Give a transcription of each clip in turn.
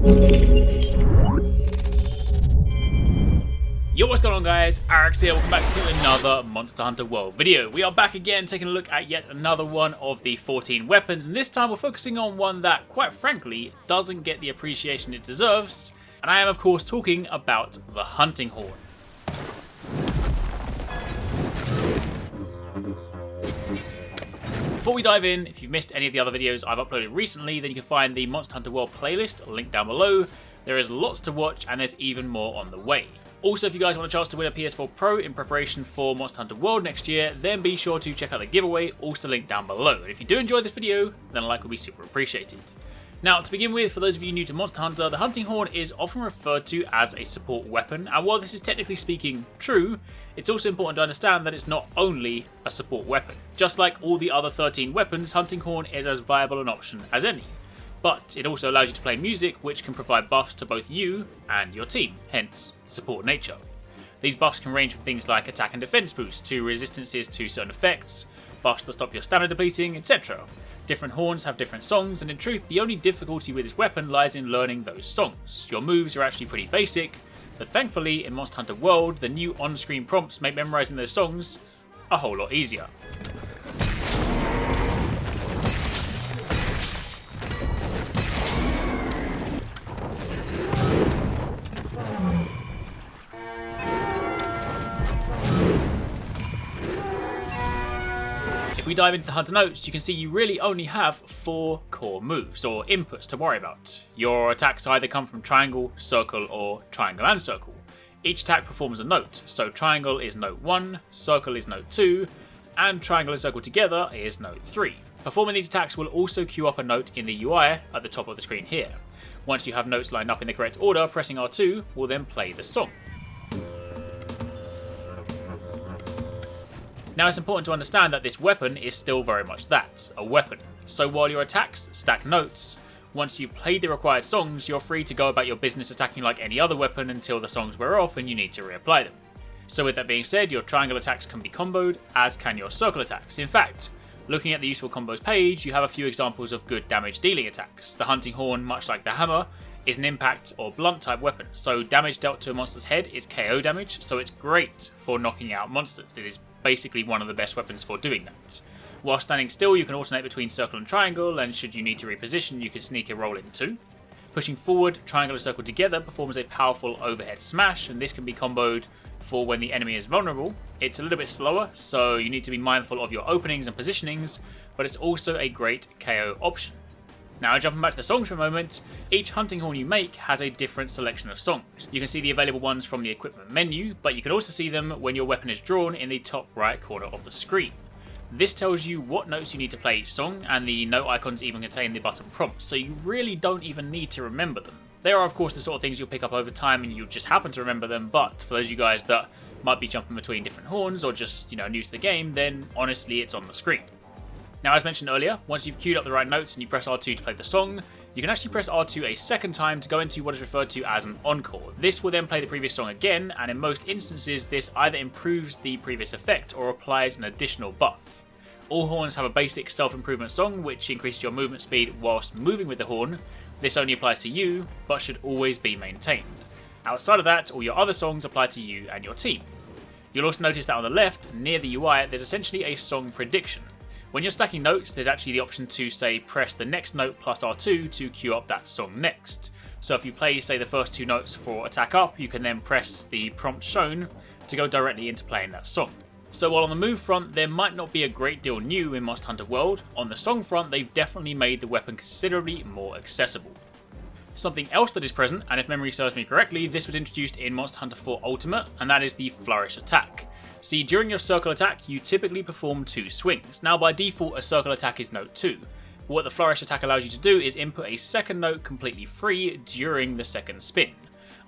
Yo, what's going on guys, Arekkz here, welcome back to another Monster Hunter World video. We are back again taking a look at yet another one of the 14 weapons, and this time we're focusing on one that, quite frankly, doesn't get the appreciation it deserves, and I am of course talking about the Hunting Horn. Before we dive in, if you've missed any of the other videos I've uploaded recently, then you can find the Monster Hunter World playlist linked down below. There is lots to watch and there's even more on the way. Also, if you guys want a chance to win a PS4 Pro in preparation for Monster Hunter World next year, then be sure to check out the giveaway, also linked down below. And if you do enjoy this video, then a like would be super appreciated. Now, to begin with, for those of you new to Monster Hunter, the Hunting Horn is often referred to as a support weapon, and while this is technically speaking true, it's also important to understand that it's not only a support weapon. Just like all the other 13 weapons, Hunting Horn is as viable an option as any. But it also allows you to play music which can provide buffs to both you and your team, hence support nature. These buffs can range from things like attack and defense boosts to resistances to certain effects, buffs that stop your stamina depleting, etc. Different horns have different songs, and in truth the only difficulty with this weapon lies in learning those songs. Your moves are actually pretty basic, but thankfully in Monster Hunter World the new on-screen prompts make memorising those songs a whole lot easier. If we dive into the Hunter notes, you can see you really only have 4 core moves, or inputs, to worry about. Your attacks either come from triangle, circle, or triangle and circle. Each attack performs a note, so triangle is note 1, circle is note 2, and triangle and circle together is note 3. Performing these attacks will also queue up a note in the UI at the top of the screen here. Once you have notes lined up in the correct order, pressing R2 will then play the song. Now, it's important to understand that this weapon is still very much that, a weapon. So while your attacks stack notes, once you've played the required songs, you're free to go about your business attacking like any other weapon until the songs wear off and you need to reapply them. So with that being said, your triangle attacks can be comboed, as can your circle attacks. In fact, looking at the useful combos page, you have a few examples of good damage dealing attacks. The Hunting Horn, much like the hammer, is an impact or blunt type weapon, so damage dealt to a monster's head is KO damage, so it's great for knocking out monsters. It is basically one of the best weapons for doing that. While standing still, you can alternate between circle and triangle, and should you need to reposition, you can sneak a roll in too. Pushing forward, triangle and circle together performs a powerful overhead smash, and this can be comboed for when the enemy is vulnerable. It's a little bit slower, so you need to be mindful of your openings and positionings, but it's also a great KO option. Now, jumping back to the songs for a moment, each Hunting Horn you make has a different selection of songs. You can see the available ones from the equipment menu, but you can also see them when your weapon is drawn in the top right corner of the screen. This tells you what notes you need to play each song, and the note icons even contain the button prompts, so you really don't even need to remember them. They are of course the sort of things you'll pick up over time and you'll just happen to remember them, but for those of you guys that might be jumping between different horns or just, new to the game, then honestly it's on the screen. Now, as mentioned earlier, once you've queued up the right notes and you press R2 to play the song, you can actually press R2 a second time to go into what is referred to as an encore. This will then play the previous song again, and in most instances this either improves the previous effect or applies an additional buff. All horns have a basic self-improvement song which increases your movement speed whilst moving with the horn. This only applies to you, but should always be maintained. Outside of that, all your other songs apply to you and your team. You'll also notice that on the left, near the UI, there's essentially a song prediction. When you're stacking notes, there's actually the option to, say, press the next note plus R2 to queue up that song next. So if you play, say, the first 2 notes for attack up, you can then press the prompt shown to go directly into playing that song. So while on the move front, there might not be a great deal new in Monster Hunter World, on the song front, they've definitely made the weapon considerably more accessible. Something else that is present, and if memory serves me correctly, this was introduced in Monster Hunter 4 Ultimate, and that is the Flourish Attack. See, during your circle attack, you typically perform 2 swings. Now by default, a circle attack is note 2. What the Flourish Attack allows you to do is input a second note completely free during the second spin.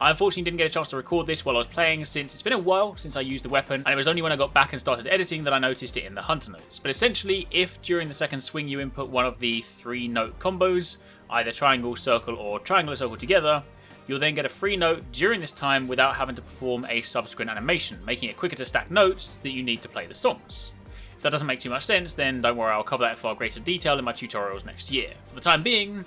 I unfortunately didn't get a chance to record this while I was playing, since it's been a while since I used the weapon, and it was only when I got back and started editing that I noticed it in the Hunter notes. But essentially, if during the second swing you input one of the 3 note combos, either triangle, circle, or triangle and circle together, you'll then get a free note during this time without having to perform a subsequent animation, making it quicker to stack notes that you need to play the songs. If that doesn't make too much sense, then don't worry, I'll cover that in far greater detail in my tutorials next year. For the time being,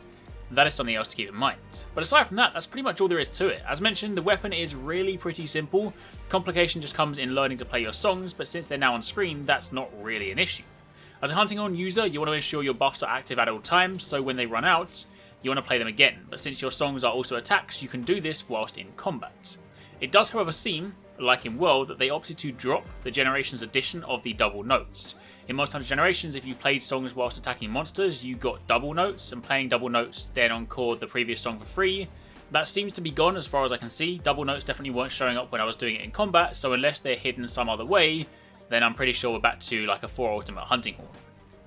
that is something else to keep in mind. But aside from that, that's pretty much all there is to it. As mentioned, the weapon is really pretty simple. The complication just comes in learning to play your songs, but since they're now on screen, that's not really an issue. As a hunting horn user, you want to ensure your buffs are active at all times, so when they run out, you want to play them again, but since your songs are also attacks, you can do this whilst in combat. It does however seem, like in World, that they opted to drop the Generations edition of the double notes. In most Hunter Generations, if you played songs whilst attacking monsters, you got double notes, and playing double notes then encored the previous song for free. That seems to be gone as far as I can see. Double notes definitely weren't showing up when I was doing it in combat, so unless they're hidden some other way, then I'm pretty sure we're back to like a 4 ultimate hunting horn.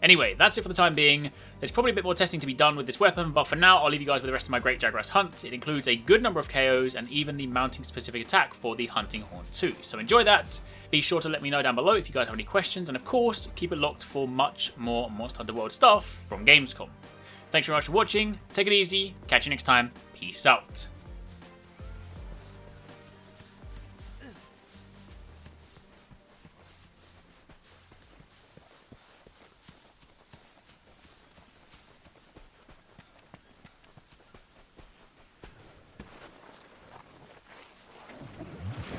Anyway, that's it for the time being. There's probably a bit more testing to be done with this weapon, but for now I'll leave you guys with the rest of my Great Jaguar's hunt. It includes a good number of KOs and even the mounting specific attack for the hunting horn too. So enjoy that. Be sure to let me know down below if you guys have any questions, and of course, keep it locked for much more Monster Hunter World stuff from Gamescom. Thanks very much for watching, take it easy, catch you next time, peace out.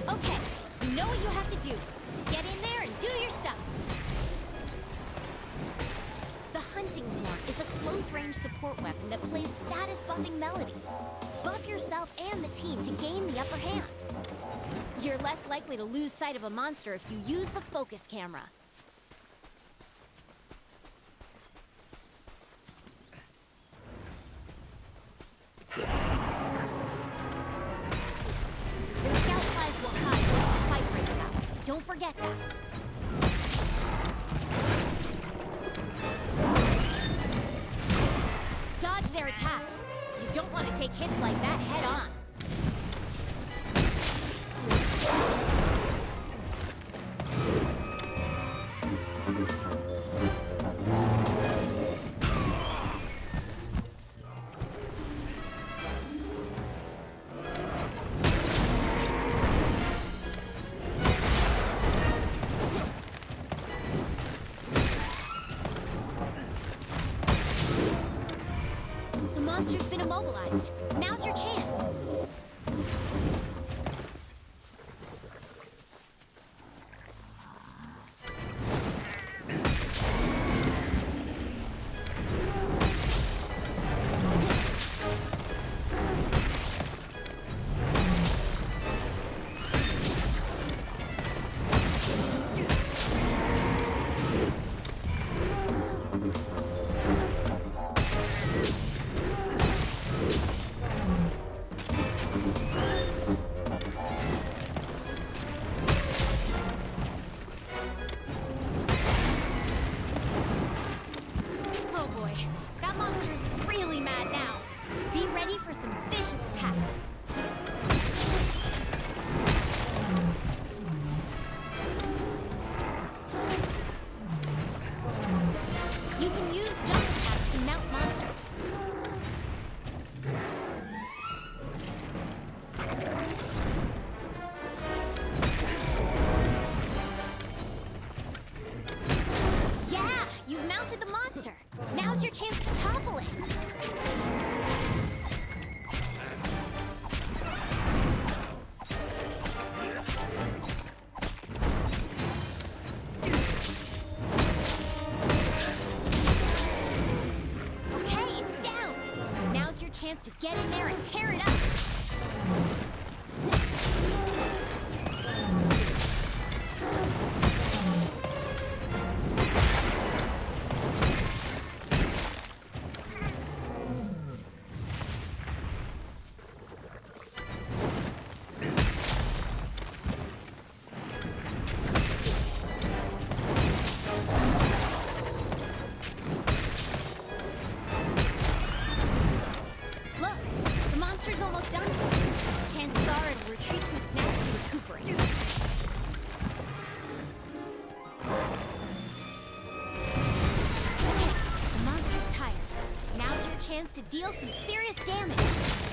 Okay, you know what you have to do. Get in there and do your stuff. The hunting horn is a close-range support weapon that plays status buffing melodies. Buff yourself and the team to gain the upper hand. You're less likely to lose sight of a monster if you use the focus camera. Don't forget that. Dodge their attacks. You don't want to take hits like that head on. The monster's been immobilized. Now's your chance. For some vicious attacks. You can use jump attacks to mount monsters. Yeah, you've mounted the monster. Now's your chance to topple it. Chance to get in there and tear it up. Almost done for. Chances are it'll retreat to its nest to recuperate. Okay, the monster's tired. Now's your chance to deal some serious damage.